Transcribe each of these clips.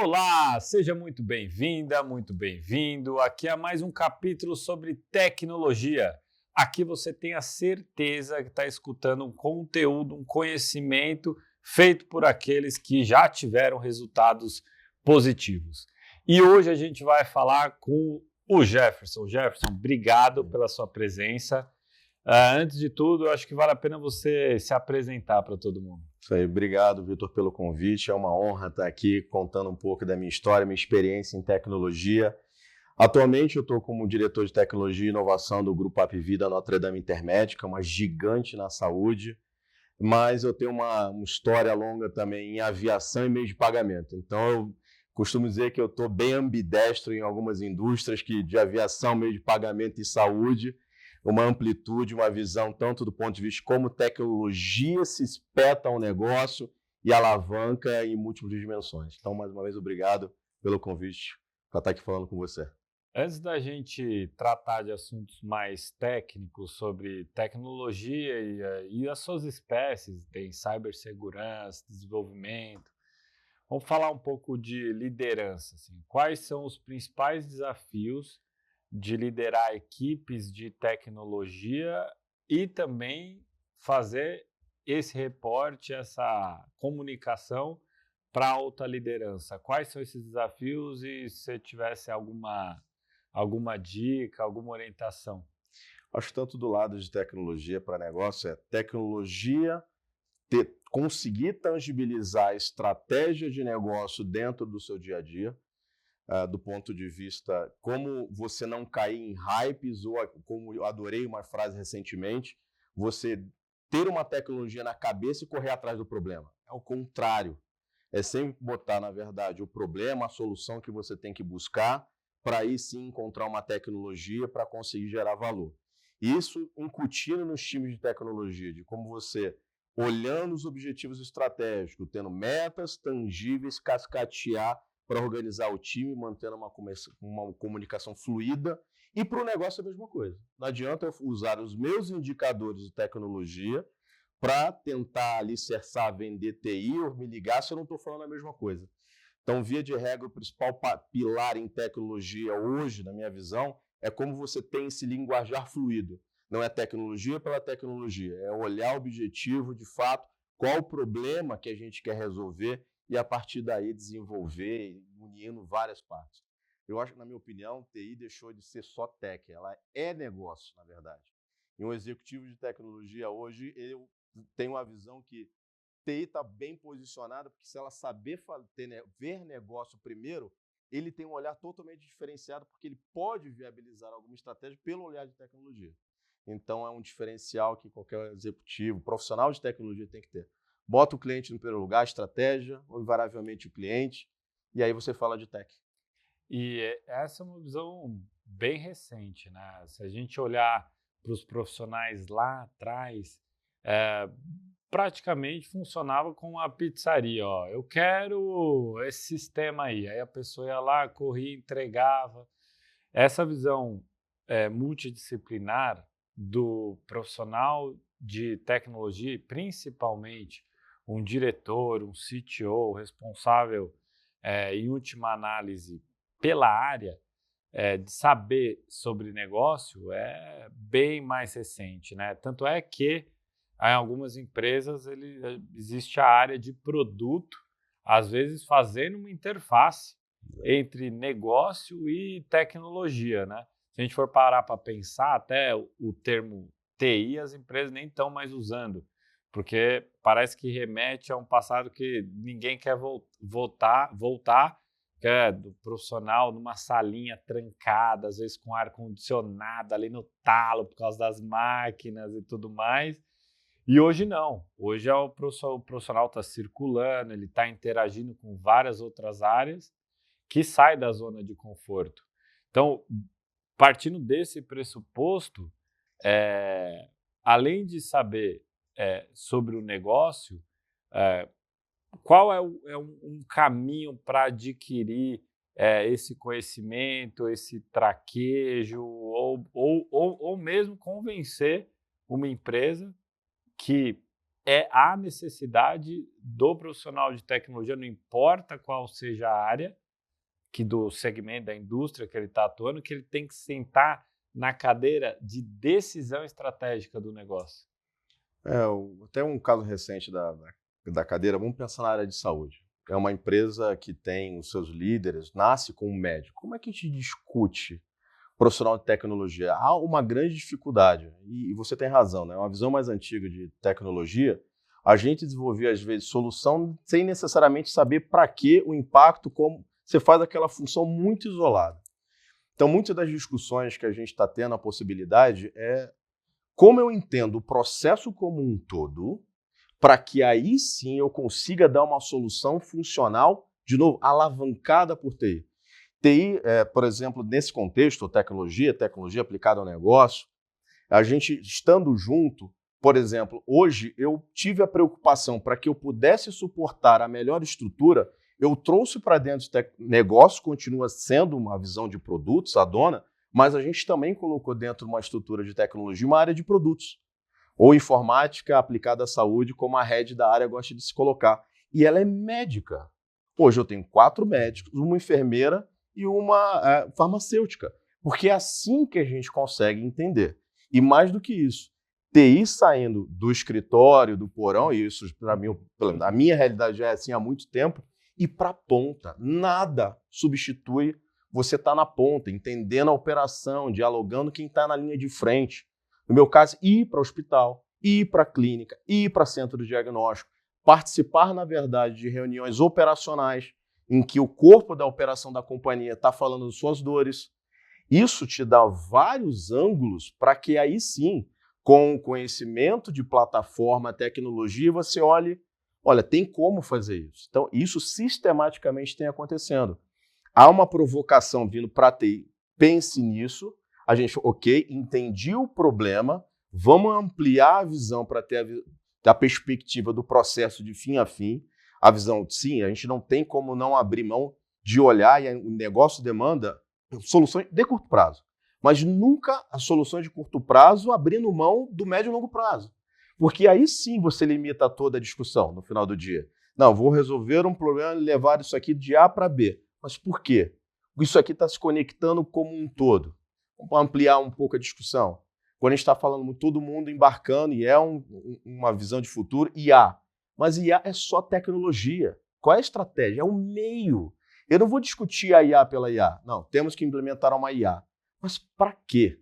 Olá, seja muito bem-vinda, muito bem-vindo. Aqui é mais um capítulo sobre tecnologia. Aqui você tem a certeza que está escutando um conteúdo, um conhecimento feito por aqueles que já tiveram resultados positivos. E hoje a gente vai falar com o Jefferson. Jefferson, obrigado pela sua presença. Antes de tudo, eu acho que vale a pena você se apresentar para todo mundo. Isso aí, obrigado, Vitor, pelo convite. É uma honra estar aqui contando um pouco da minha história, minha experiência em tecnologia. Atualmente eu estou como diretor de tecnologia e inovação do Grupo Apvida Notre Dame Intermédica, uma gigante na saúde, mas eu tenho uma história longa também em aviação e meio de pagamento. Então eu costumo dizer que eu estou bem ambidestro em algumas indústrias de aviação, meio de pagamento e saúde, uma amplitude, uma visão tanto do ponto de vista como tecnologia se espeta ao negócio e alavanca em múltiplas dimensões. Então, mais uma vez, obrigado pelo convite para estar aqui falando com você. Antes da gente tratar de assuntos mais técnicos sobre tecnologia e as suas espécies, tem cibersegurança, desenvolvimento, vamos falar um pouco de liderança. Assim. Quais são os principais desafios de liderar equipes de tecnologia e também fazer esse reporte, essa comunicação para a alta liderança? Quais são esses desafios e se tivesse alguma dica, alguma orientação? Acho que tanto do lado de tecnologia para negócio é tecnologia, conseguir tangibilizar a estratégia de negócio dentro do seu dia a dia, do ponto de vista como você não cair em hypes ou, como eu adorei uma frase recentemente, você ter uma tecnologia na cabeça e correr atrás do problema. É o contrário. É sempre botar, na verdade, o problema, a solução que você tem que buscar, para aí sim encontrar uma tecnologia para conseguir gerar valor. Isso incutindo nos times de tecnologia, de como você, olhando os objetivos estratégicos, tendo metas tangíveis, cascatear para organizar o time, mantendo uma comunicação fluida. E para o negócio é a mesma coisa. Não adianta eu usar os meus indicadores de tecnologia para tentar alicerçar, vender TI ou me ligar se eu não estou falando a mesma coisa. Então, via de regra, o principal pilar em tecnologia hoje, na minha visão, é como você tem esse linguajar fluido. Não é tecnologia pela tecnologia, é olhar o objetivo, de fato, qual o problema que a gente quer resolver e, a partir daí, desenvolver, unindo várias partes. Eu acho que, na minha opinião, TI deixou de ser só tech, ela é negócio, na verdade. E um executivo de tecnologia hoje, eu tenho uma visão que TI está bem posicionada, porque se ela saber ver negócio primeiro, ele tem um olhar totalmente diferenciado, porque ele pode viabilizar alguma estratégia pelo olhar de tecnologia. Então, é um diferencial que qualquer executivo, profissional de tecnologia tem que ter. Bota o cliente no primeiro lugar, estratégia, ou invariavelmente o cliente, e aí você fala de tech. E essa é uma visão bem recente, né? Se a gente olhar para os profissionais lá atrás, praticamente funcionava como uma pizzaria. Ó, eu quero esse sistema aí a pessoa ia lá, corria, entregava. Essa visão multidisciplinar do profissional de tecnologia, e principalmente um diretor, um CTO responsável, em última análise, pela área, de saber sobre negócio é bem mais recente, né? Tanto é que em algumas empresas existe a área de produto, às vezes fazendo uma interface entre negócio e tecnologia, né? Se a gente for parar para pensar, até o termo TI as empresas nem estão mais usando, porque parece que remete a um passado que ninguém quer voltar, que é do profissional numa salinha trancada, às vezes com ar-condicionado ali no talo por causa das máquinas e tudo mais. E hoje não. Hoje o profissional está circulando, ele está interagindo com várias outras áreas que sai da zona de conforto. Então, partindo desse pressuposto, além de saber sobre o negócio, qual é um caminho para adquirir esse conhecimento, esse traquejo, ou mesmo convencer uma empresa que a necessidade do profissional de tecnologia, não importa qual seja a área, que do segmento da indústria que ele está atuando, que ele tem que sentar na cadeira de decisão estratégica do negócio. Até um caso recente da cadeira, vamos pensar na área de saúde. É uma empresa que tem os seus líderes, nasce com um médico. Como é que a gente discute profissional de tecnologia? Há uma grande dificuldade, e você tem razão, né? Uma visão mais antiga de tecnologia, a gente desenvolvia, às vezes, solução sem necessariamente saber para que o impacto, como você faz aquela função muito isolada. Então, muitas das discussões que a gente está tendo, a possibilidade é como eu entendo o processo como um todo, para que aí sim eu consiga dar uma solução funcional, de novo, alavancada por TI. TI, por exemplo, nesse contexto, tecnologia aplicada ao negócio, a gente estando junto, por exemplo, hoje eu tive a preocupação para que eu pudesse suportar a melhor estrutura, eu trouxe para dentro do negócio, continua sendo uma visão de produtos, a dona, mas a gente também colocou dentro de uma estrutura de tecnologia uma área de produtos, ou informática aplicada à saúde, como a head da área gosta de se colocar. E ela é médica. Hoje eu tenho 4 médicos, uma enfermeira e uma farmacêutica, porque é assim que a gente consegue entender. E mais do que isso, TI saindo do escritório, do porão, e isso para mim, a minha realidade já é assim há muito tempo, e para a ponta. Nada substitui você estar na ponta, entendendo a operação, dialogando quem está na linha de frente. No meu caso, ir para o hospital, ir para a clínica, ir para centro de diagnóstico, participar, na verdade, de reuniões operacionais em que o corpo da operação da companhia está falando de suas dores. Isso te dá vários ângulos para que aí sim, com o conhecimento de plataforma, tecnologia, você olha, tem como fazer isso. Então, isso sistematicamente tem acontecendo. Há uma provocação vindo para a TI, pense nisso, a gente, ok, entendi o problema, vamos ampliar a visão para ter a perspectiva do processo de fim a fim, a visão, sim, a gente não tem como não abrir mão de olhar, e o negócio demanda soluções de curto prazo, mas nunca as soluções de curto prazo abrindo mão do médio e longo prazo. Porque aí sim você limita toda a discussão no final do dia. Não, vou resolver um problema e levar isso aqui de A para B. Mas por quê? Isso aqui está se conectando como um todo. Vamos ampliar um pouco a discussão. Quando a gente está falando todo mundo embarcando, e é uma visão de futuro, IA. Mas IA é só tecnologia. Qual é a estratégia? É o meio. Eu não vou discutir a IA pela IA. Não, temos que implementar uma IA. Mas para quê?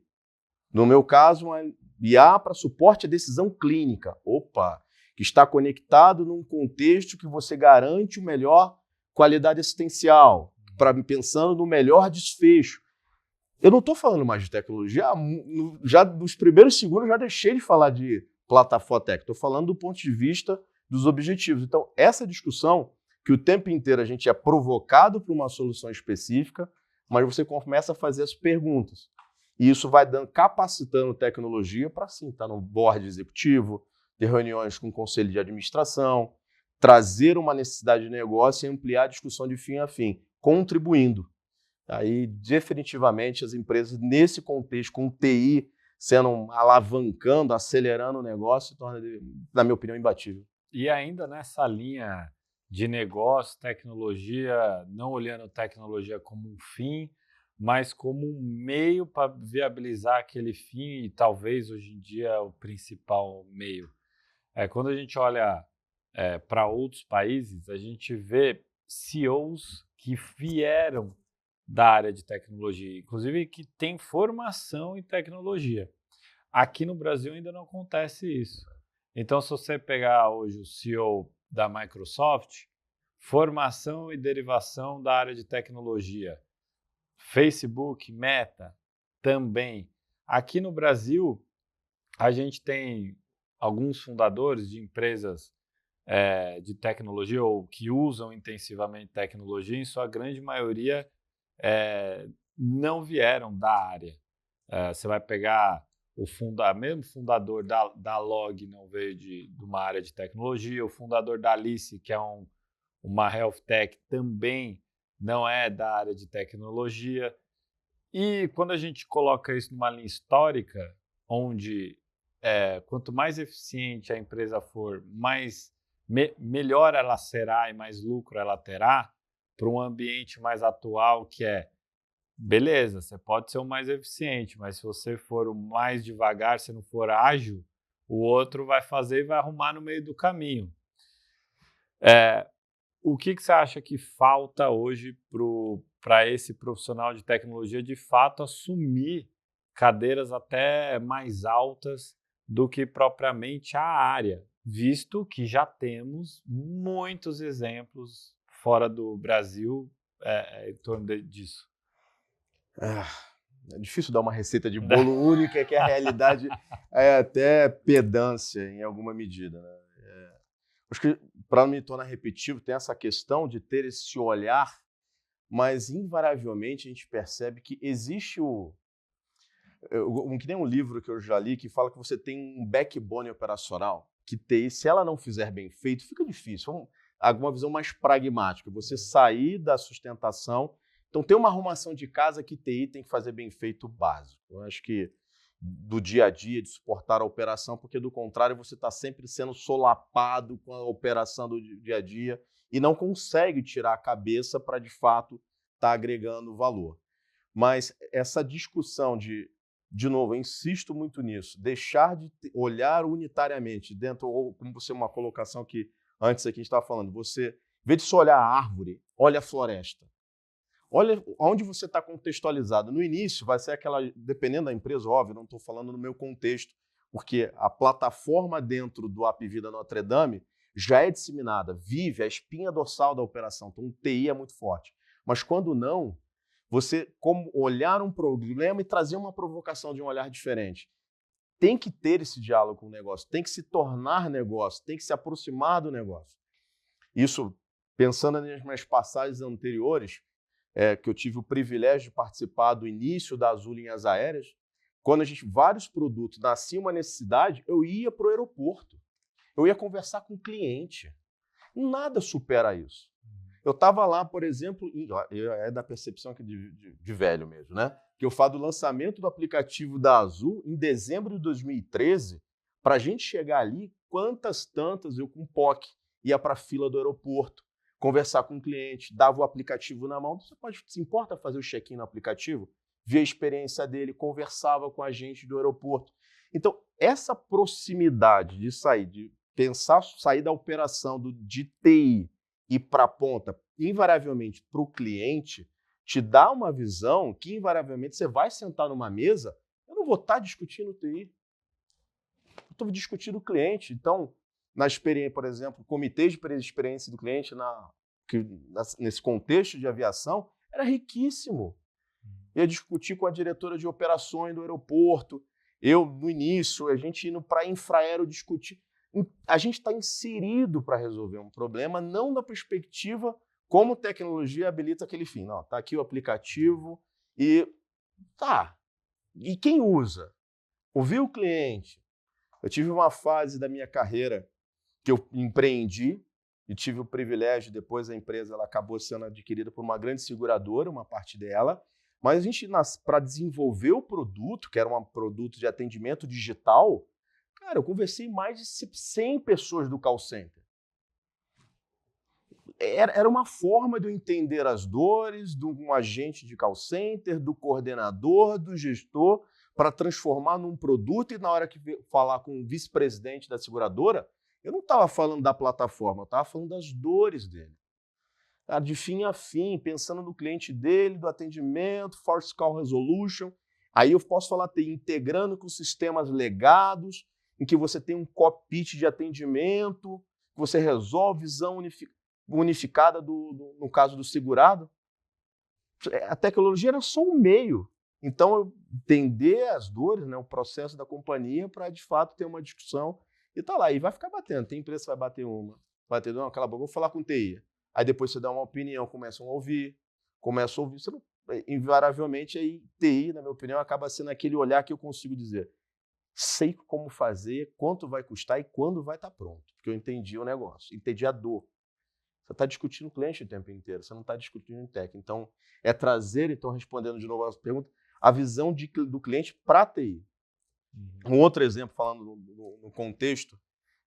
No meu caso, uma IA para suporte à decisão clínica. Opa, que está conectado num contexto que você garante o melhor qualidade assistencial, pensando no melhor desfecho. Eu não estou falando mais de tecnologia, já nos primeiros segundos eu já deixei de falar de plataforma técnica, estou falando do ponto de vista dos objetivos. Então, essa discussão, que o tempo inteiro a gente é provocado por uma solução específica, mas você começa a fazer as perguntas. E isso vai capacitando tecnologia para, sim, estar no board executivo, ter reuniões com o conselho de administração, trazer uma necessidade de negócio e ampliar a discussão de fim a fim, contribuindo. Aí, definitivamente, as empresas, nesse contexto, com TI sendo alavancando, acelerando o negócio, se torna, na minha opinião, imbatível. E ainda nessa linha de negócio, tecnologia, não olhando tecnologia como um fim, mas como um meio para viabilizar aquele fim, e talvez hoje em dia o principal meio. Quando a gente olha para outros países, a gente vê CEOs que vieram da área de tecnologia, inclusive que tem formação em tecnologia. Aqui no Brasil ainda não acontece isso. Então, se você pegar hoje o CEO da Microsoft, formação e derivação da área de tecnologia. Facebook, Meta, também. Aqui no Brasil, a gente tem alguns fundadores de empresas de tecnologia ou que usam intensivamente tecnologia, em sua grande maioria não vieram da área. Você vai pegar mesmo fundador da Log não veio de uma área de tecnologia, o fundador da Alice, que é uma health tech, também não é da área de tecnologia. E quando a gente coloca isso numa linha histórica, onde quanto mais eficiente a empresa for, melhor ela será e mais lucro ela terá, para um ambiente mais atual que beleza, você pode ser o mais eficiente, mas se você for o mais devagar, se não for ágil, o outro vai fazer e vai arrumar no meio do caminho. O que você acha que falta hoje para esse profissional de tecnologia de fato assumir cadeiras até mais altas do que propriamente a área, visto que já temos muitos exemplos fora do Brasil em torno disso? É difícil dar uma receita de bolo única, que a realidade é até pedância em alguma medida, né? Acho que, para não me tornar repetitivo, tem essa questão de ter esse olhar, mas invariavelmente a gente percebe que existe que nem um livro que eu já li que fala que você tem um backbone operacional, que TI, se ela não fizer bem feito, fica difícil. Alguma visão mais pragmática, você sair da sustentação. Então, tem uma arrumação de casa que TI tem que fazer bem feito básico. Eu acho que do dia a dia, de suportar a operação, porque do contrário você está sempre sendo solapado com a operação do dia a dia e não consegue tirar a cabeça para, de fato, estar agregando valor. Mas essa discussão de novo, eu insisto muito nisso, deixar de olhar unitariamente dentro, ou como você, uma colocação que antes aqui a gente estava falando, você, em vez de só olhar a árvore, olha a floresta. Olha onde você está contextualizado. No início vai ser aquela, dependendo da empresa, óbvio, não estou falando no meu contexto, porque a plataforma dentro do App Vida Notre Dame já é disseminada, vive a espinha dorsal da operação, então o TI é muito forte. Mas quando não, você como olhar um problema e trazer uma provocação de um olhar diferente. Tem que ter esse diálogo com o negócio, tem que se tornar negócio, tem que se aproximar do negócio. Isso, pensando nas minhas passagens anteriores, que eu tive o privilégio de participar do início da Azul Linhas Aéreas, quando vários produtos nasciam uma necessidade, eu ia para o aeroporto, eu ia conversar com o cliente. Nada supera isso. Eu estava lá, por exemplo, é da percepção aqui de velho mesmo, né? Que eu falo do lançamento do aplicativo da Azul em dezembro de 2013, para a gente chegar ali, quantas tantas eu com o POC ia para a fila do aeroporto, conversar com o cliente, dava o aplicativo na mão, se importa fazer o check-in no aplicativo? Via a experiência dele, conversava com a gente do aeroporto. Então, essa proximidade de sair da operação de TI e para a ponta, invariavelmente para o cliente, te dá uma visão que, invariavelmente, você vai sentar numa mesa, eu não vou estar discutindo TI, eu estou discutindo o cliente. Então, na experiência, por exemplo, comitê de experiência do cliente nesse contexto de aviação, era riquíssimo. Eu ia discutir com a diretora de operações do aeroporto, no início, a gente indo para a Infraero discutir. A gente está inserido para resolver um problema, não na perspectiva como tecnologia habilita aquele fim. Não, está aqui o aplicativo e E quem usa? Ouvir o cliente. Eu tive uma fase da minha carreira que eu empreendi e tive o privilégio, depois a empresa ela acabou sendo adquirida por uma grande seguradora, uma parte dela, mas a gente, para desenvolver o produto, que era um produto de atendimento digital, cara, eu conversei mais de 100 pessoas do call center. Era uma forma de eu entender as dores de um agente de call center, do coordenador, do gestor, para transformar num produto e na hora que falar com o vice-presidente da seguradora, eu não estava falando da plataforma, eu estava falando das dores dele. De fim a fim, pensando no cliente dele, do atendimento, Force Call Resolution. Aí eu posso falar integrando com sistemas legados, em que você tem um cockpit de atendimento, que você resolve visão unificada no caso do segurado. A tecnologia era só um meio. Então, eu entender as dores, né, o processo da companhia, para de fato ter uma discussão e tá lá. E vai ficar batendo. Tem empresa que vai bater uma, não, cala a boca, vou falar com TI. Aí depois você dá uma opinião, começam a ouvir. Você não, invariavelmente, aí TI, na minha opinião, acaba sendo aquele olhar que eu consigo dizer: sei como fazer, quanto vai custar e quando vai estar pronto. Porque eu entendi o negócio, entendi a dor. Você está discutindo o cliente o tempo inteiro, você não está discutindo em tech. Então, é trazer, respondendo de novo a pergunta, a visão do cliente para a TI. Um outro exemplo, falando no contexto,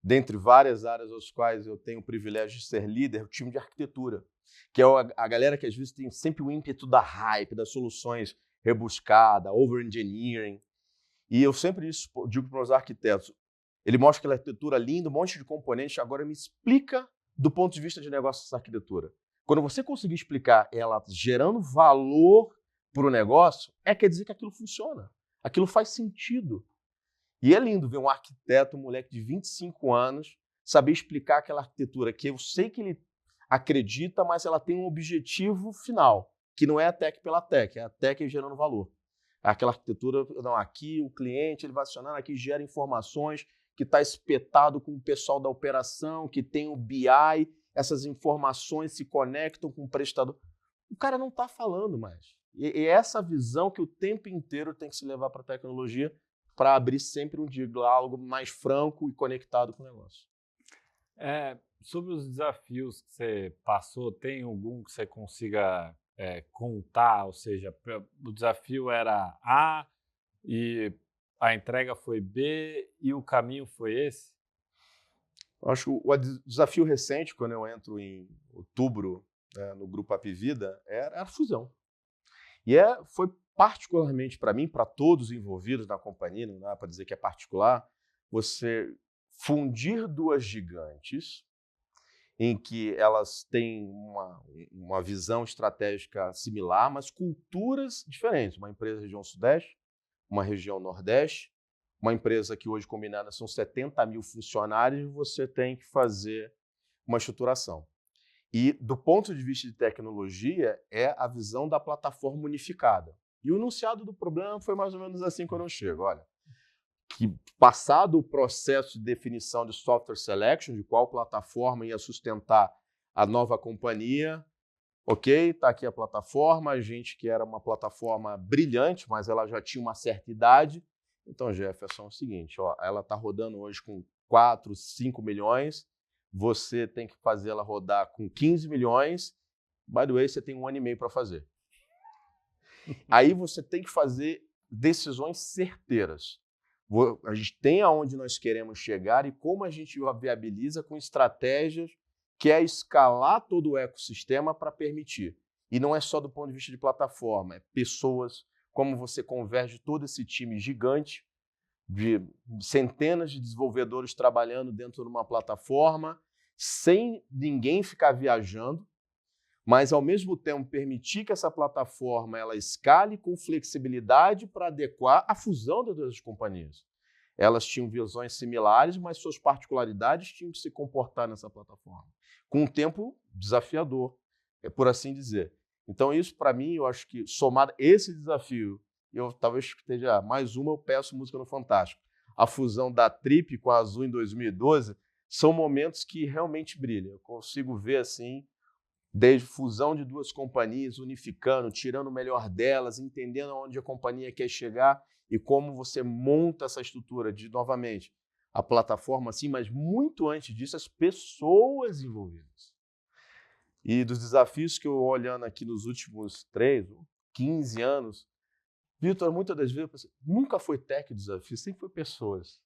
dentre várias áreas às quais eu tenho o privilégio de ser líder, o time de arquitetura, que é a galera que às vezes tem sempre o ímpeto da hype, das soluções rebuscadas, over-engineering. E eu sempre digo para os arquitetos, ele mostra aquela arquitetura linda, um monte de componentes, agora me explica do ponto de vista de negócio essa arquitetura. Quando você conseguir explicar ela gerando valor para o negócio, quer dizer que aquilo funciona, aquilo faz sentido. E é lindo ver um arquiteto, um moleque de 25 anos, saber explicar aquela arquitetura que eu sei que ele acredita, mas ela tem um objetivo final, que não é a tech pela tech, é a tech gerando valor. Aquela arquitetura, não, aqui o cliente ele vai acionar, aqui gera informações, que está espetado com o pessoal da operação, que tem o BI, essas informações se conectam com o prestador. O cara não está falando mais. E essa visão que o tempo inteiro tem que se levar para a tecnologia para abrir sempre um diálogo mais franco e conectado com o negócio. Sobre os desafios que você passou, tem algum que você consiga contar? Ou seja, o desafio era A e a entrega foi B e o caminho foi esse? Acho que o desafio recente, quando eu entro em outubro no Grupo Apivida, era a fusão. E foi particularmente para mim, para todos os envolvidos na companhia, não dá para dizer que é particular, você fundir duas gigantes em que elas têm uma visão estratégica similar, mas culturas diferentes. Uma empresa região Sudeste, uma região Nordeste, uma empresa que hoje combinada são 70 mil funcionários, você tem que fazer uma estruturação. E do ponto de vista de tecnologia, é a visão da plataforma unificada. E o enunciado do problema foi mais ou menos assim quando eu chego. Olha, que passado o processo de definição de software selection, de qual plataforma ia sustentar a nova companhia, ok, está aqui a plataforma, a gente que era uma plataforma brilhante, mas ela já tinha uma certa idade. Então, Jefferson, é o seguinte, ó, ela está rodando hoje com 4, 5 milhões, você tem que fazer ela rodar com 15 milhões, by the way, você tem 1 ano e meio para fazer. Aí você tem que fazer decisões certeiras. A gente tem aonde nós queremos chegar e como a gente viabiliza com estratégias que é escalar todo o ecossistema para permitir. E não é só do ponto de vista de plataforma, é pessoas, como você converge todo esse time gigante de centenas de desenvolvedores trabalhando dentro de uma plataforma, sem ninguém ficar viajando, mas ao mesmo tempo permitir que essa plataforma ela escale com flexibilidade para adequar a fusão das duas companhias. Elas tinham visões similares, mas suas particularidades tinham que se comportar nessa plataforma, com um tempo desafiador, por assim dizer. Então isso, para mim, eu acho que somado esse desafio, eu talvez esteja mais uma, eu peço música no Fantástico. A fusão da Trip com a Azul em 2012 são momentos que realmente brilham. Eu consigo ver assim, desde fusão de duas companhias, unificando, tirando o melhor delas, entendendo onde a companhia quer chegar e como você monta essa estrutura de, novamente, a plataforma, sim, mas muito antes disso, as pessoas envolvidas. E dos desafios que eu olhando aqui nos últimos 3, 15 anos, Vitor, muitas das vezes, eu pensei, nunca foi tech o desafio, sempre foi pessoas.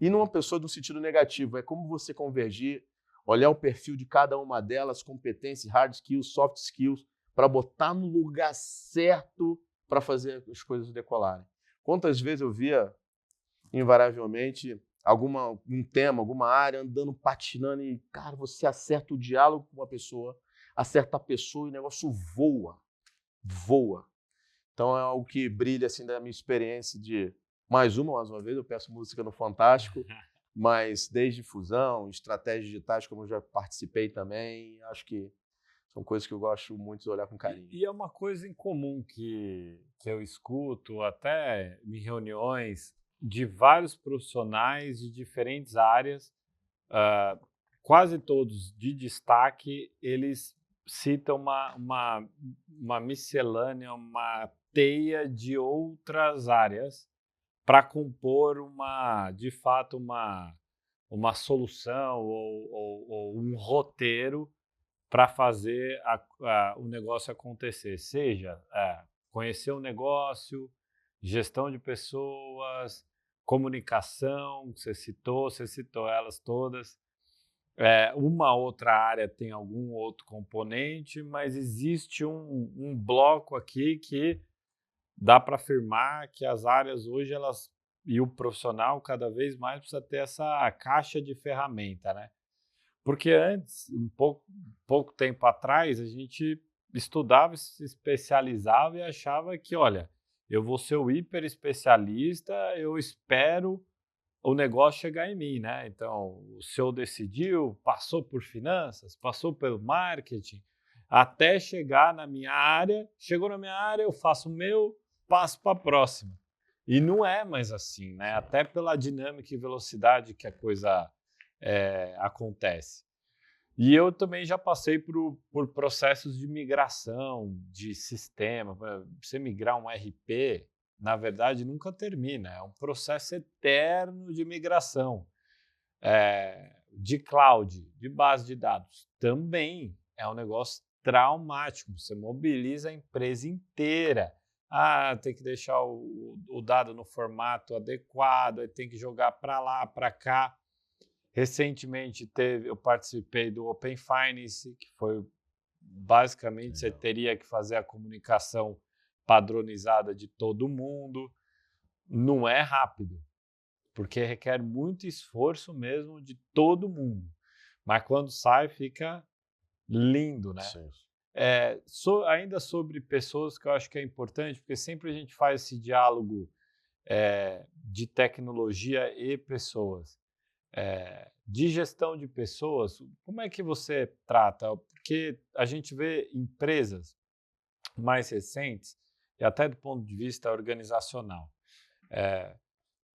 E não uma pessoa no sentido negativo, é como você convergir, olhar o perfil de cada uma delas, competências, hard skills, soft skills, para botar no lugar certo para fazer as coisas decolarem. Quantas vezes eu via, invariavelmente, um tema, alguma área, andando, patinando e, cara, você acerta o diálogo com uma pessoa, acerta a pessoa e o negócio voa. Então é algo que brilha assim da minha experiência de mais uma vez, eu peço música no Fantástico, mas desde fusão, estratégias digitais, como eu já participei também, acho que são coisas que eu gosto muito de olhar com carinho. E é uma coisa em comum que eu escuto até em reuniões de vários profissionais de diferentes áreas, quase todos de destaque, eles citam uma miscelânea, uma teia de outras áreas para compor de fato, uma solução ou um roteiro para fazer o negócio acontecer. Seja conhecer o negócio, gestão de pessoas, comunicação, você citou elas todas. Uma outra área tem algum outro componente, mas existe um bloco aqui que dá para afirmar que as áreas hoje, e o profissional cada vez mais precisa ter essa caixa de ferramenta, né? Porque antes, pouco tempo atrás, a gente estudava, se especializava e achava que, olha, eu vou ser o hiper especialista, eu espero o negócio chegar em mim, né? Então, o senhor decidiu, passou por finanças, passou pelo marketing, até chegar na minha área. Chegou na minha área, eu faço o meu, passo para a próxima. E não é mais assim, né? Até pela dinâmica e velocidade que a coisa acontece. E eu também já passei por processos de migração de sistema. Você migrar um RP, na verdade, nunca termina. É um processo eterno de migração. De cloud, de base de dados, também é um negócio traumático. Você mobiliza a empresa inteira. Tem que deixar o dado no formato adequado, aí tem que jogar para lá, para cá. Recentemente eu participei do Open Finance, que foi basicamente você teria que fazer a comunicação padronizada de todo mundo. Não é rápido, porque requer muito esforço mesmo de todo mundo. Mas quando sai, fica lindo, né? Sim. Ainda sobre pessoas, que eu acho que é importante, porque sempre a gente faz esse diálogo de tecnologia e pessoas. De gestão de pessoas, como é que você trata? Porque a gente vê empresas mais recentes, e até do ponto de vista organizacional.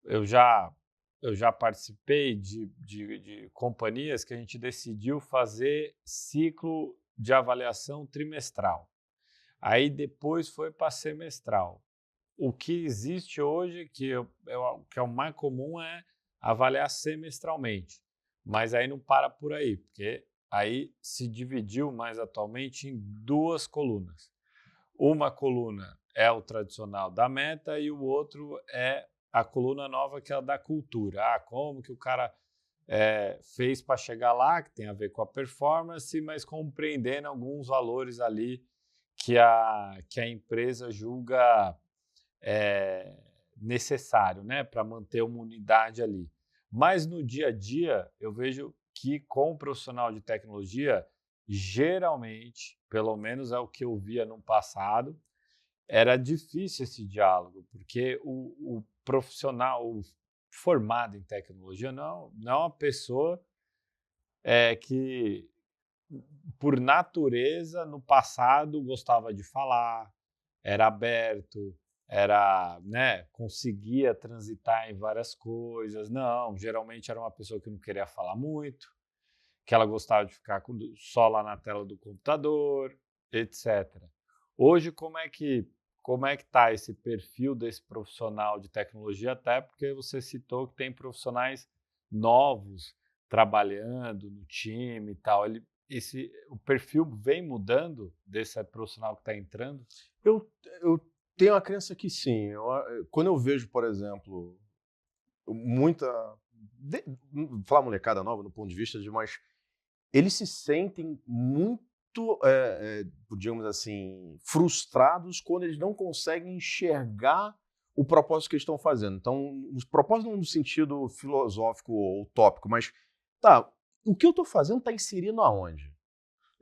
Eu já participei de companhias que a gente decidiu fazer ciclo de avaliação trimestral. Aí depois foi para semestral. O que existe hoje, que é o mais comum, é avaliar semestralmente. Mas aí não para por aí, porque aí se dividiu mais atualmente em duas colunas. Uma coluna é o tradicional da meta e o outro é a coluna nova, que é a da cultura. Como que o cara fez para chegar lá, que tem a ver com a performance, mas compreendendo alguns valores ali que a empresa julga necessário, né, para manter uma unidade ali. Mas no dia a dia, eu vejo que com o profissional de tecnologia, geralmente, pelo menos é o que eu via no passado, era difícil esse diálogo, porque o profissional formado em tecnologia não é uma pessoa que, por natureza, no passado gostava de falar, era aberto, conseguia transitar em várias coisas. Não, geralmente era uma pessoa que não queria falar muito, que ela gostava de ficar só lá na tela do computador, etc. Hoje, como é que está esse perfil desse profissional de tecnologia? Até porque você citou que tem profissionais novos trabalhando no time e tal. O perfil vem mudando desse profissional que está entrando? Eu tenho a crença que sim. Quando eu vejo, por exemplo, muita... Vou falar molecada nova no ponto de vista de, mas eles se sentem muito, digamos assim, frustrados quando eles não conseguem enxergar o propósito que eles estão fazendo. Então, os propósitos não no sentido filosófico ou utópico, mas o que eu estou fazendo está inserindo aonde?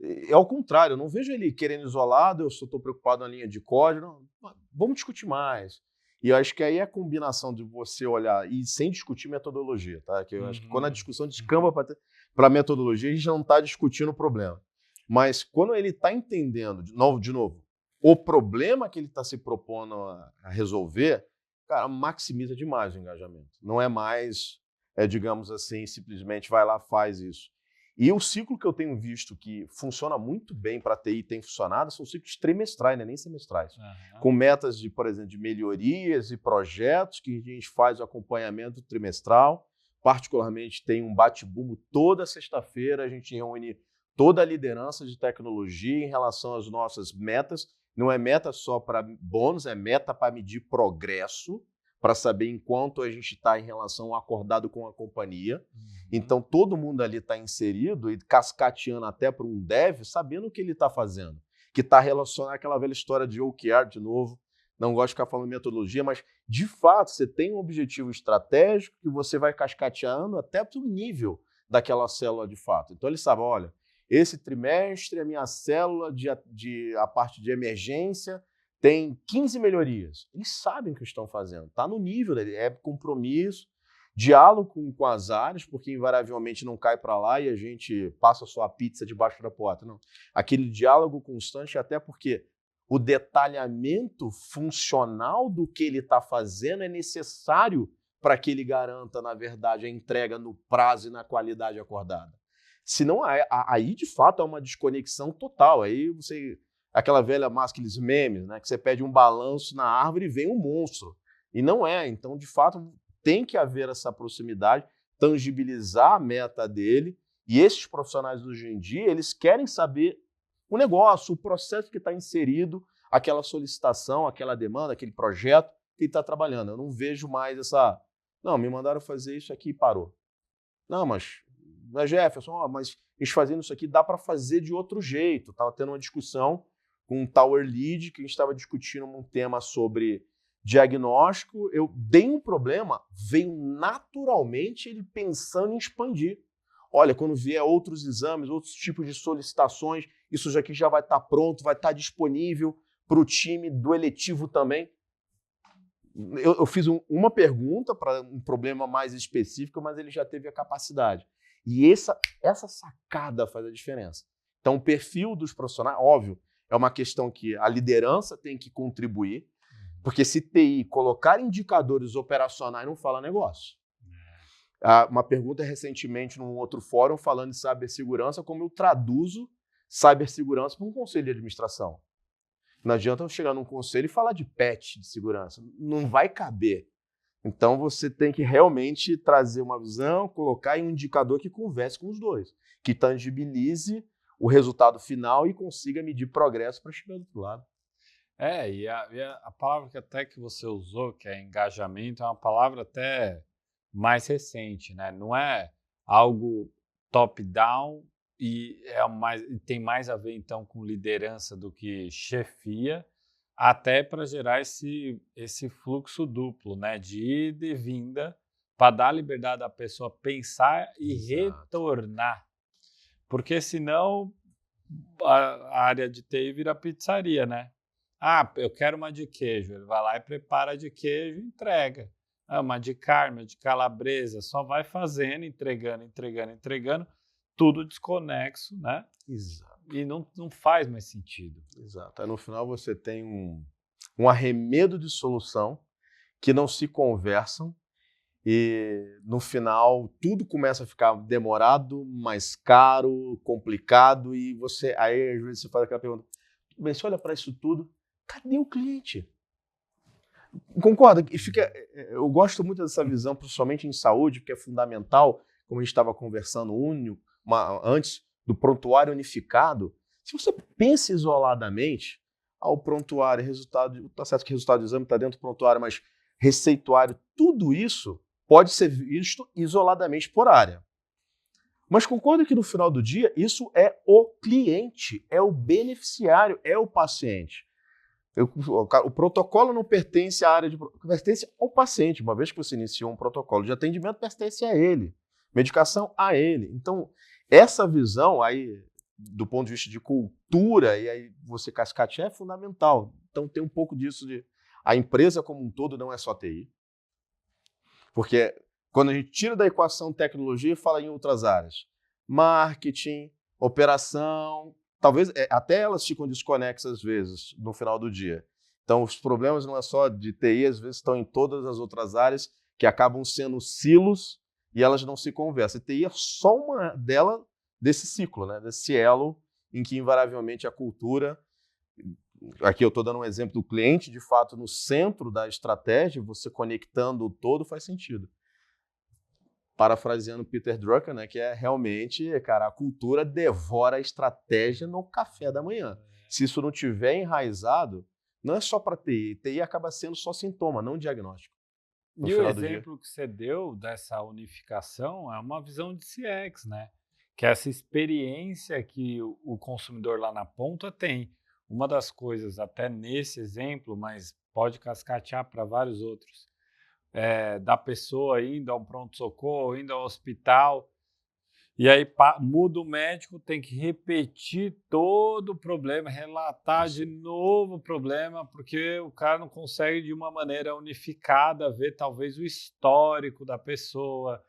É ao contrário, eu não vejo ele querendo isolado, eu só estou preocupado na linha de código. Não, vamos discutir mais. E eu acho que aí é a combinação de você olhar e sem discutir metodologia, tá? Que eu acho que quando a discussão descamba para a metodologia, a gente não está discutindo o problema. Mas quando ele está entendendo, de novo, o problema que ele está se propondo a resolver, cara, maximiza demais o engajamento. Não é mais, digamos assim, simplesmente vai lá, faz isso. E o ciclo que eu tenho visto que funciona muito bem para a TI, tem funcionado, são ciclos trimestrais, né? Nem semestrais. Com metas, por exemplo, de melhorias e projetos que a gente faz o acompanhamento trimestral. Particularmente, tem um bate-bumbo toda sexta-feira, a gente reúne toda a liderança de tecnologia em relação às nossas metas. Não é meta só para bônus, é meta para medir progresso, para saber em quanto a gente está em relação ao acordado com a companhia. Então, todo mundo ali está inserido e cascateando até para um dev, sabendo o que ele está fazendo, que está relacionado àquela velha história de OKR de novo. Não gosto de ficar falando metodologia, mas, de fato, você tem um objetivo estratégico que você vai cascateando até para o nível daquela célula de fato. Então, ele sabe, olha, esse trimestre a minha célula a parte de emergência tem 15 melhorias. Eles sabem o que estão fazendo, está no nível dele, é compromisso, diálogo com as áreas, porque invariavelmente não cai para lá e a gente passa só a pizza debaixo da porta. Não. Aquele diálogo constante, até porque o detalhamento funcional do que ele está fazendo é necessário para que ele garanta, na verdade, a entrega no prazo e na qualidade acordada. Senão, aí de fato é uma desconexão total. Aí você... Aquela velha massa, aqueles memes, né? Que você pede um balanço na árvore e vem um monstro. E não é. Então, de fato, tem que haver essa proximidade, tangibilizar a meta dele. E esses profissionais hoje em dia, eles querem saber o negócio, o processo que está inserido, aquela solicitação, aquela demanda, aquele projeto que ele está trabalhando. Eu não vejo mais essa... Não, me mandaram fazer isso aqui e parou. Não, mas Jefferson, mas a gente fazendo isso aqui dá para fazer de outro jeito. Estava tendo uma discussão com um Tower Lead, que a gente estava discutindo um tema sobre diagnóstico. Eu dei um problema, veio naturalmente ele pensando em expandir. Olha, quando vier outros exames, outros tipos de solicitações, isso aqui já vai estar pronto, vai estar disponível para o time do eletivo também. Eu fiz uma pergunta para um problema mais específico, mas ele já teve a capacidade. E essa sacada faz a diferença. Então, o perfil dos profissionais, óbvio, é uma questão que a liderança tem que contribuir, porque se TI colocar indicadores operacionais não fala negócio. Uma pergunta recentemente num outro fórum falando de cibersegurança, como eu traduzo cibersegurança para um conselho de administração. Não adianta eu chegar num conselho e falar de patch de segurança. Não vai caber. Então, você tem que realmente trazer uma visão, colocar em um indicador que converse com os dois, que tangibilize o resultado final e consiga medir progresso para chegar do outro lado. E a palavra que até que você usou, que é engajamento, é uma palavra até mais recente, né? Não é algo top-down e tem mais a ver, então, com liderança do que chefia, até para gerar esse fluxo duplo, né? De ida e vinda, para dar liberdade à pessoa pensar e retornar. Porque senão a área de TI vira pizzaria, né? Eu quero uma de queijo. Ele vai lá e prepara a de queijo e entrega. Uma de carne, uma de calabresa. Só vai fazendo, entregando. Tudo desconexo, né? Exato. E não faz mais sentido. Exato. Aí no final você tem um arremedo de solução que não se conversam e no final tudo começa a ficar demorado, mais caro, complicado e aí às vezes você faz aquela pergunta, bem, você olha para isso tudo, cadê o cliente? Concorda? Eu gosto muito dessa visão, principalmente em saúde, porque é fundamental, como a gente estava conversando antes do prontuário unificado. Se você pensa isoladamente, o prontuário, resultado, tá certo que o resultado do exame está dentro do prontuário, mas receituário, tudo isso pode ser visto isoladamente por área. Mas concorda que no final do dia, isso é o cliente, é o beneficiário, é o paciente. O protocolo não pertence à área pertence ao paciente. Uma vez que você iniciou um protocolo de atendimento, pertence a ele. Medicação a ele. Então, essa visão aí, do ponto de vista de cultura, e aí você cascatear é fundamental. Então, tem um pouco disso de... A empresa como um todo não é só TI. Porque quando a gente tira da equação tecnologia e fala em outras áreas, marketing, operação, talvez até elas ficam desconexas às vezes no final do dia. Então, os problemas não é só de TI, às vezes estão em todas as outras áreas que acabam sendo silos e elas não se conversam. E TI é só uma desse ciclo, né? Desse elo em que invariavelmente a cultura... Aqui eu estou dando um exemplo do cliente, de fato, no centro da estratégia, você conectando o todo faz sentido. Parafraseando Peter Drucker, né, que é realmente, cara, a cultura devora a estratégia no café da manhã. Se isso não tiver enraizado, não é só para TI. TI acaba sendo só sintoma, não diagnóstico. no E o final do dia. exemplo que você deu dessa unificação é uma visão de CX, né? Que é essa experiência que o consumidor lá na ponta tem. Uma das coisas, até nesse exemplo, mas pode cascatear para vários outros, da pessoa indo a um pronto-socorro, indo ao hospital, e aí muda o médico, tem que repetir todo o problema, relatar de novo o problema, porque o cara não consegue de uma maneira unificada ver talvez o histórico da pessoa,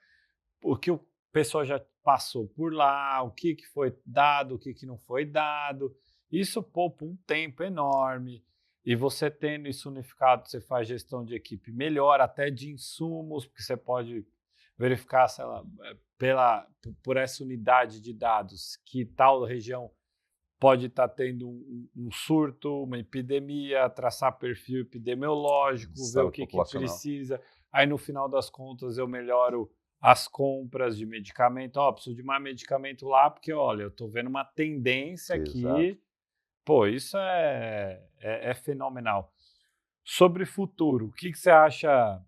o que a pessoa já passou por lá, o que foi dado, o que não foi dado. Isso poupa um tempo enorme. E você tendo isso unificado, você faz gestão de equipe melhor, até de insumos, porque você pode verificar, sei lá, por essa unidade de dados que tal região pode estar tendo um surto, uma epidemia, traçar perfil epidemiológico, ver o que precisa. Aí, no final das contas, eu melhoro as compras de medicamento. Preciso de mais medicamento lá, porque, olha, eu estou vendo uma tendência aqui. Pô, isso é fenomenal. Sobre futuro, o que você acha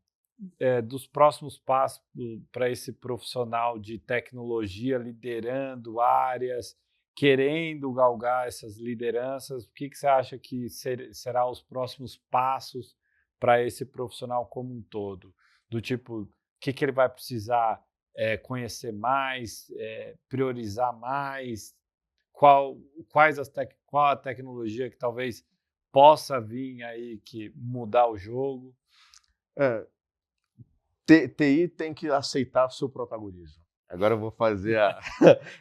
dos próximos passos para esse profissional de tecnologia liderando áreas, querendo galgar essas lideranças? O que você acha que será os próximos passos para esse profissional como um todo? Do tipo, o que ele vai precisar conhecer mais, priorizar mais? Qual a tecnologia que talvez possa vir aí que mudar o jogo? TI tem que aceitar o seu protagonismo. Agora eu vou fazer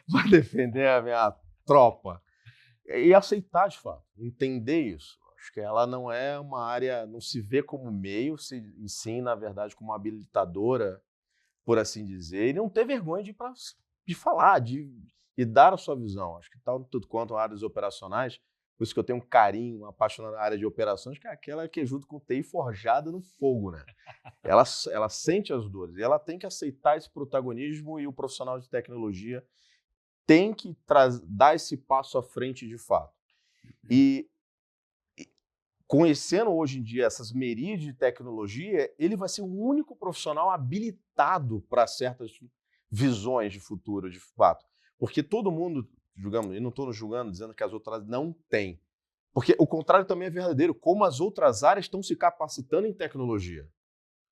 vou defender a minha tropa. E aceitar, de fato, entender isso. Acho que ela não é uma área, não se vê como meio, e sim, na verdade, como habilitadora, por assim dizer, e não ter vergonha de falar, de dar a sua visão. Acho que tudo quanto áreas operacionais, por isso que eu tenho um carinho, uma apaixonada na área de operações, que é aquela que é junto com o TI forjada no fogo, né? Ela sente as dores e ela tem que aceitar esse protagonismo, e o profissional de tecnologia tem que dar esse passo à frente de fato. E conhecendo hoje em dia essas miríades de tecnologia, ele vai ser o único profissional habilitado para certas visões de futuro, de fato. Porque todo mundo, julgamos, e não estou julgando, dizendo que as outras não têm. Porque o contrário também é verdadeiro, como as outras áreas estão se capacitando em tecnologia.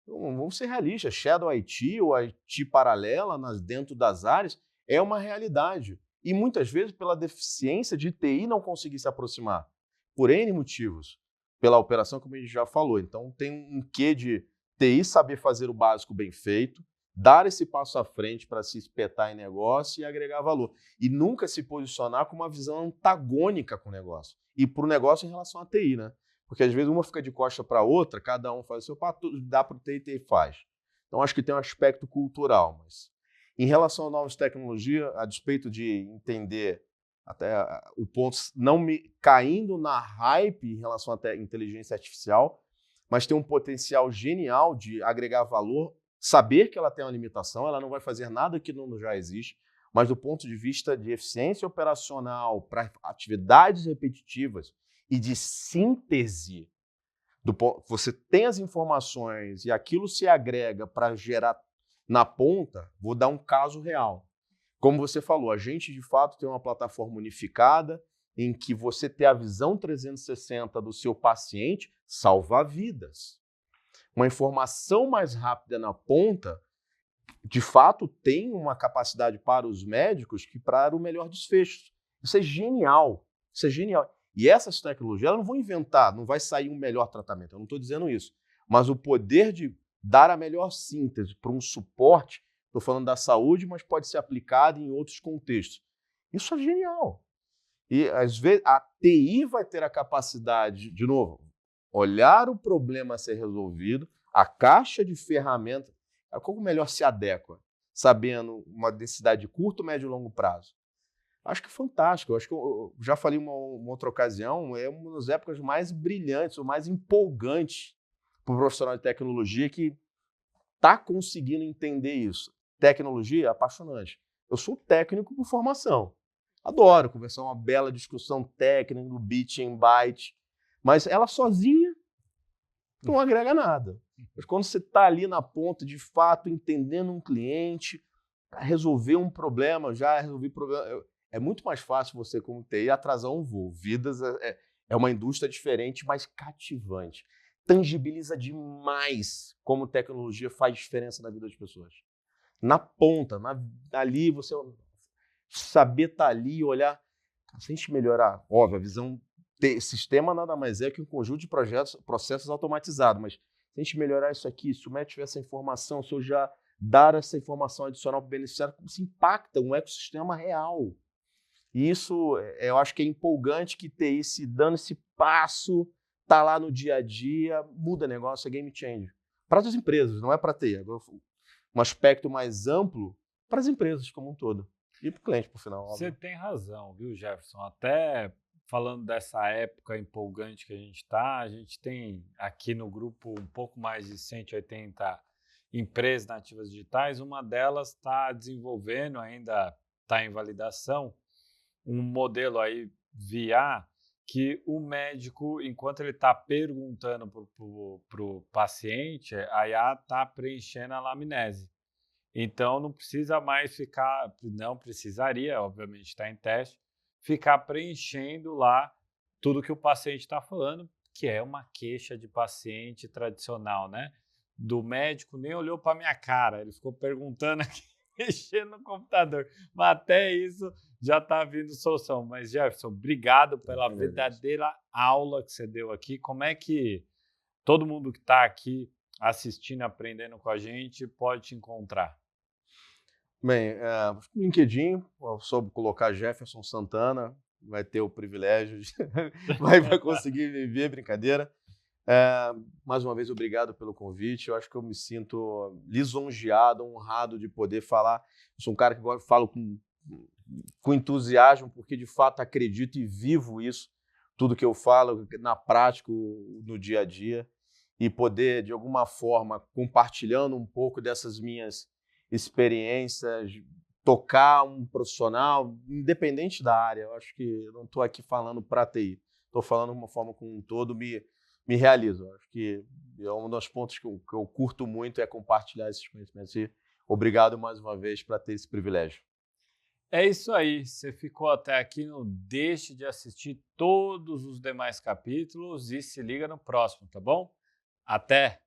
Então, vamos ser realistas, Shadow IT ou IT paralela dentro das áreas é uma realidade. E muitas vezes pela deficiência de TI não conseguir se aproximar, por N motivos, pela operação, como a gente já falou. Então tem um quê de TI saber fazer o básico bem feito, dar esse passo à frente para se espetar em negócio e agregar valor. E nunca se posicionar com uma visão antagônica com o negócio. E para o negócio em relação à TI, né? Porque às vezes uma fica de costa para a outra, cada um faz o seu, dá para o TI faz. Então acho que tem um aspecto cultural. Mas em relação a novas tecnologias, a despeito de entender até o ponto, não me caindo na hype em relação à inteligência artificial, mas tem um potencial genial de agregar valor, saber que ela tem uma limitação, ela não vai fazer nada que não já existe, mas do ponto de vista de eficiência operacional, para atividades repetitivas e de síntese, você tem as informações e aquilo se agrega para gerar na ponta. Vou dar um caso real. Como você falou, a gente de fato tem uma plataforma unificada em que você ter a visão 360 do seu paciente salva vidas. Uma informação mais rápida na ponta, de fato, tem uma capacidade para os médicos que para o melhor desfecho. Isso é genial. Isso é genial. E essas tecnologias, elas não vão inventar, não vai sair um melhor tratamento. Eu não estou dizendo isso. Mas o poder de dar a melhor síntese para um suporte, estou falando da saúde, mas pode ser aplicado em outros contextos. Isso é genial. E, às vezes, a TI vai ter a capacidade, de novo, olhar o problema a ser resolvido, a caixa de ferramentas, como melhor se adequa, sabendo uma densidade de curto, médio e longo prazo. Acho que é fantástico. Acho que eu já falei uma outra ocasião, é uma das épocas mais brilhantes, ou mais empolgantes para o profissional de tecnologia que está conseguindo entender isso. Tecnologia é apaixonante. Eu sou técnico por formação. Adoro conversar, uma bela discussão técnica do bit em byte, mas ela sozinha não agrega nada. Mas quando você está ali na ponta, de fato, entendendo um cliente, resolver um problema, já resolvi problema, é muito mais fácil você, como TI, atrasar um voo. Vidas é uma indústria diferente, mas cativante. Tangibiliza demais como tecnologia faz diferença na vida das pessoas. Na ponta, ali, você saber estar ali, olhar. Se a gente melhorar, óbvio, a visão sistema nada mais é que um conjunto de processos automatizados, mas se a gente melhorar isso aqui, se o médico tiver essa informação, se eu já dar essa informação adicional para o beneficiário, como se impacta um ecossistema real. E isso, eu acho que é empolgante que TI se dando esse passo, tá lá no dia a dia, muda negócio, é game changer. Para as empresas, não é para TI. Agora, um aspecto mais amplo para as empresas como um todo. E para o cliente, por final. Você Óbvio. tem razão, viu, Jefferson? Até falando dessa época empolgante que a gente tem aqui no grupo um pouco mais de 180 empresas nativas digitais. Uma delas está desenvolvendo, ainda está em validação, um modelo aí via que o médico, enquanto ele está perguntando para o paciente, a IA está preenchendo a anamnese. Então não precisa mais ficar, não precisaria, obviamente está em teste, ficar preenchendo lá tudo que o paciente está falando, que é uma queixa de paciente tradicional, né? Do médico nem olhou para minha cara, ele ficou perguntando aqui, mexendo no computador. Mas até isso já está vindo solução. Mas Jefferson, obrigado pela verdadeira aula que você deu aqui. Como é que todo mundo que está aqui assistindo, aprendendo com a gente, pode te encontrar? Bem, no LinkedIn, eu soube colocar Jefferson Santana, vai ter o privilégio, vai conseguir viver, brincadeira. Mais uma vez, obrigado pelo convite. Eu acho que eu me sinto lisonjeado, honrado de poder falar. Eu sou um cara que falo com entusiasmo, porque de fato acredito e vivo isso, tudo que eu falo na prática, no dia a dia, e poder, de alguma forma, compartilhando um pouco dessas minhas experiências, tocar um profissional, independente da área. Eu acho que eu não estou aqui falando para TI, estou falando de uma forma como um todo, me realizo. Eu acho que é um dos pontos que eu curto muito é compartilhar esses conhecimentos. E obrigado mais uma vez por ter esse privilégio. É isso aí. Você ficou até aqui, não deixe de assistir todos os demais capítulos e se liga no próximo, tá bom? Até!